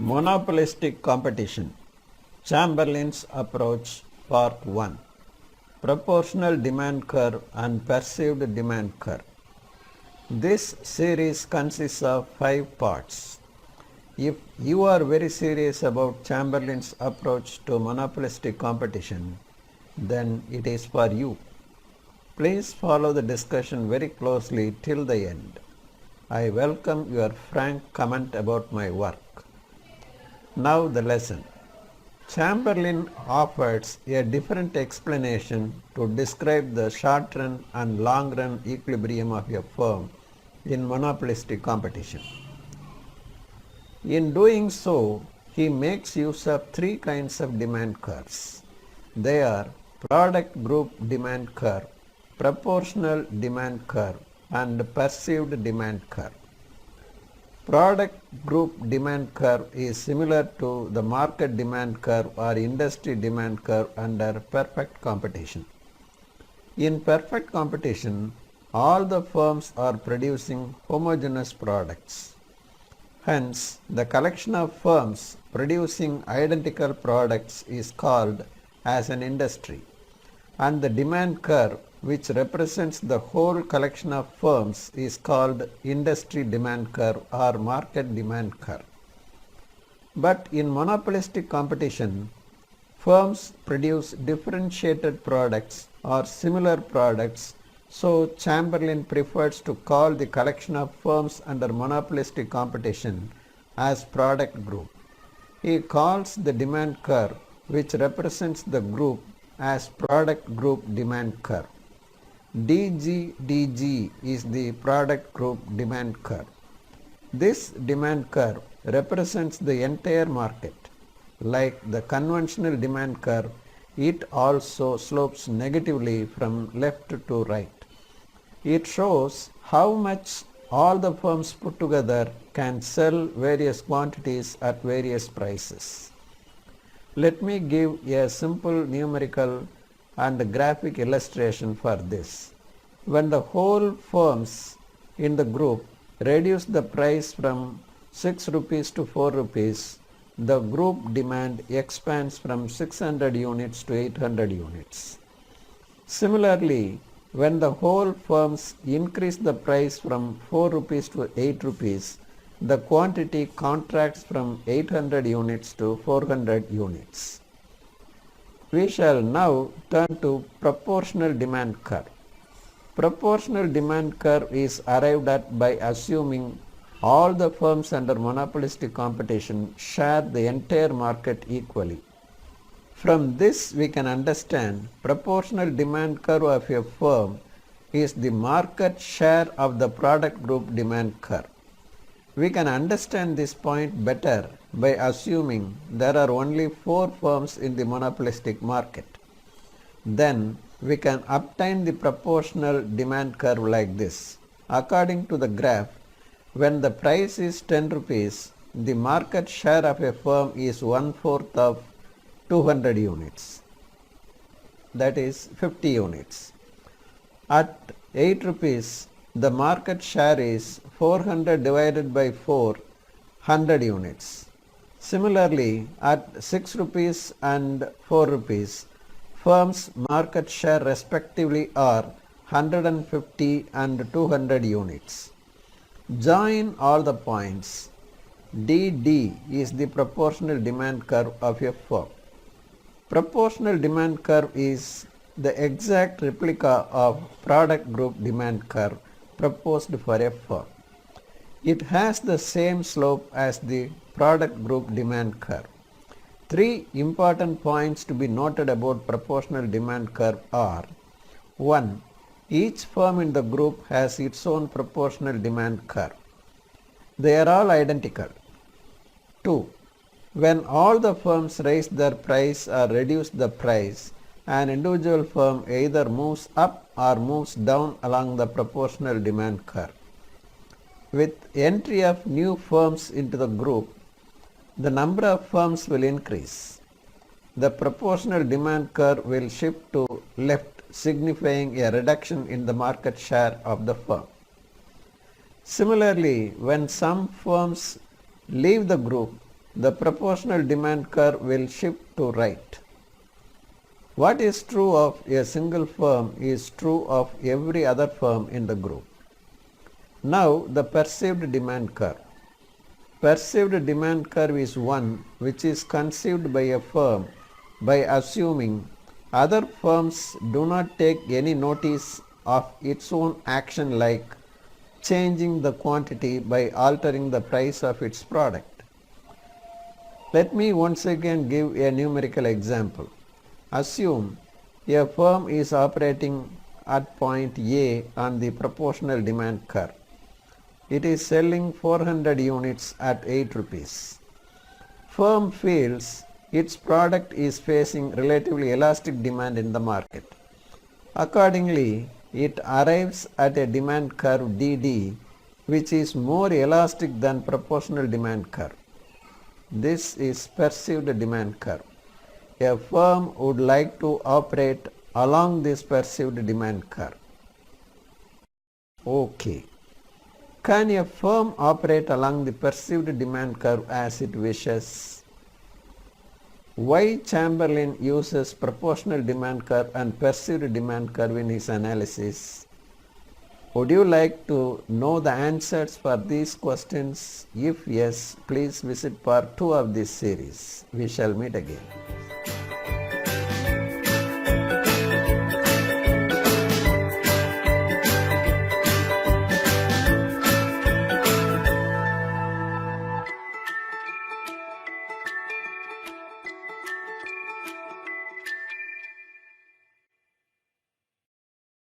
Monopolistic competition. Chamberlin's approach, Part 1. Proportional demand curve and perceived demand curve. This series consists of 5 parts. If you are very serious about Chamberlin's approach to monopolistic competition, then it is for you. Please follow the discussion very closely till the end. I welcome your frank comment about my work. Now the lesson. Chamberlin offers a different explanation to describe the short run and long run equilibrium of a firm in monopolistic competition. In doing so, he makes use of 3 kinds of demand curves. They are product group demand curve, proportional demand curve, and perceived demand curve. Product group demand curve is similar to the market demand curve or industry demand curve under perfect competition. In perfect competition, all the firms are producing homogeneous products. Hence, the collection of firms producing identical products is called as an industry, and the demand curve, which represents the whole collection of firms, is called industry demand curve or market demand curve. But in monopolistic competition, firms produce differentiated products or similar products, so Chamberlin prefers to call the collection of firms under monopolistic competition as product group. He calls the demand curve, which represents the group, as product group demand curve. DG is the product group demand curve. This demand curve represents the entire market. Like the conventional demand curve, it also slopes negatively from left to right. It shows how much all the firms put together can sell various quantities at various prices. Let me give a simple numerical and graphic illustration for this. When the whole firms in the group reduce the price from 6 rupees to 4 rupees, the group demand expands from 600 units to 800 units. Similarly, when the whole firms increase the price from 4 rupees to 8 rupees, the quantity contracts from 800 units to 400 units. We shall now turn to proportional demand curve. Proportional demand curve is arrived at by assuming all the firms under monopolistic competition share the entire market equally. From this we can understand proportional demand curve of a firm is the market share of the product group demand curve. We can understand this point better by assuming there are only 4 firms in the monopolistic market. Then we can obtain the proportional demand curve like this. According to the graph, when the price is 10 rupees, the market share of a firm is 1/4 of 200 units, that is 50 units. At 8 rupees, the market share is 400 divided by 4, 100 units. Similarly, at 6 rupees and 4 rupees, firms' market share respectively are 150 and 200 units. Join all the points. DD is the proportional demand curve of a firm. Proportional demand curve is the exact replica of product group demand curve proposed for a firm. It has the same slope as the product group demand curve. 3 important points to be noted about proportional demand curve are: 1. Each firm in the group has its own proportional demand curve. They are all identical. 2. When all the firms raise their price or reduce the price, an individual firm either moves up or moves down along the proportional demand curve. With entry of new firms into the group, the number of firms will increase. The proportional demand curve will shift to left, signifying a reduction in the market share of the firm. Similarly, when some firms leave the group, the proportional demand curve will shift to right. What is true of a single firm is true of every other firm in the group. Now the perceived demand curve. Perceived demand curve is one which is conceived by a firm by assuming other firms do not take any notice of its own action, like changing the quantity by altering the price of its product. Let me once again give a numerical example. Assume a firm is operating at point A on the proportional demand curve. It is selling 400 units at 8 rupees. Firm feels its product is facing relatively elastic demand in the market. Accordingly, it arrives at a demand curve DD which is more elastic than proportional demand curve. This is perceived demand curve. A firm would like to operate along this perceived demand curve. Okay. Can a firm operate along the perceived demand curve as it wishes? Why Chamberlin uses proportional demand curve and perceived demand curve in his analysis? Would you like to know the answers for these questions? If yes, please visit part 2 of this series. We shall meet again.